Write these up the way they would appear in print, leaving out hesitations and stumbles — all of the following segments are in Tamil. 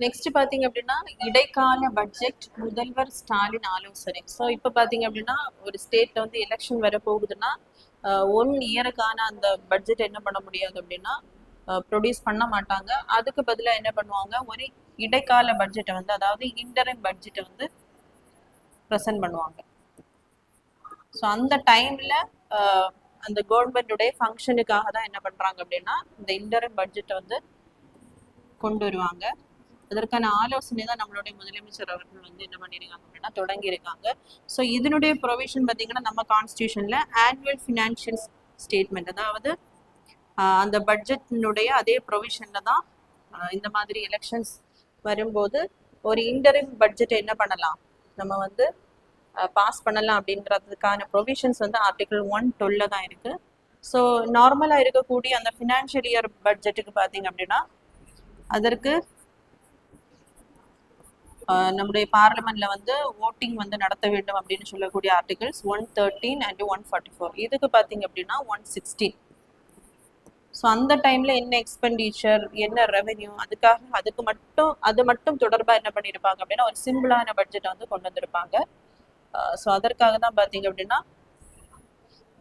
நெக்ஸ்ட் பாத்தீங்க அப்படின்னா இடைக்கால பட்ஜெட் முதல்வர் ஸ்டாலின் ஆலோசனை. ஸோ இப்போ பாத்தீங்க அப்படின்னா ஒரு ஸ்டேட்ல வந்து எலெக்ஷன் வர போகுதுன்னா 1 இயருக்கான அந்த பட்ஜெட் என்ன பண்ண முடியாது அப்படின்னா ப்ரொடியூஸ் பண்ண மாட்டாங்க. அதுக்கு பதிலாக என்ன பண்ணுவாங்க, ஒரு இடைக்கால பட்ஜெட்டை வந்து அதாவது இன்டரிம் பட்ஜெட்டை வந்து ப்ரெசென்ட் பண்ணுவாங்க. ஸோ அந்த டைம்ல அந்த கவர்மெண்டுடைய ஃபங்க்ஷனுக்காக தான் என்ன பண்றாங்க அப்படின்னா இந்த இன்டரிம் பட்ஜெட்டை வந்து கொண்டு வருவாங்க. அதற்கான ஆலோசனை தான் நம்மளுடைய முதலமைச்சர் அவர்கள் வந்து என்ன பண்ணியிருக்காங்க அப்படின்னா தொடங்கியிருக்காங்க. ஸோ இதனுடைய ப்ரொவிஷன் பார்த்தீங்கன்னா நம்ம கான்ஸ்டியூஷன்ல ஆனுவல் ஃபினான்ஷியல் ஸ்டேட்மெண்ட், அதாவது அந்த பட்ஜெட்டினுடைய அதே ப்ரொவிஷன்ல தான் இந்த மாதிரி எலெக்ஷன்ஸ் வரும்போது ஒரு இன்டரிம் பட்ஜெட் என்ன பண்ணலாம், நம்ம வந்து பாஸ் பண்ணலாம் அப்படின்றதுக்கான ப்ரொவிஷன்ஸ் வந்து ஆர்டிகிள் 112 தான் இருக்கு. ஸோ நார்மலாக இருக்கக்கூடிய அந்த ஃபினான்ஷியல் இயர் பட்ஜெட்டுக்கு பார்த்தீங்க அப்படின்னா அதற்கு நம்முடைய பார்லிமெண்ட்ல வந்து ஓட்டிங் வந்து நடத்த வேண்டும் அப்படின்னு சொல்லக்கூடிய ஆர்டிகல்ஸ் 113 அண்ட் 144. இதுக்கு பார்த்தீங்க அப்படின்னா 116. ஸோ அந்த டைம்ல என்ன எக்ஸ்பெண்டிச்சர், என்ன ரெவென்யூ, அது மட்டும் தொடர்பாக என்ன பண்ணியிருப்பாங்க அப்படின்னா ஒரு சிம்பிளான பட்ஜெட்டை வந்து கொண்டு வந்திருப்பாங்க. ஸோ அதற்காக தான் பார்த்தீங்க அப்படின்னா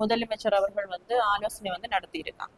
முதலமைச்சர் அவர்கள் வந்து ஆலோசனை வந்து நடத்தியிருக்காங்க.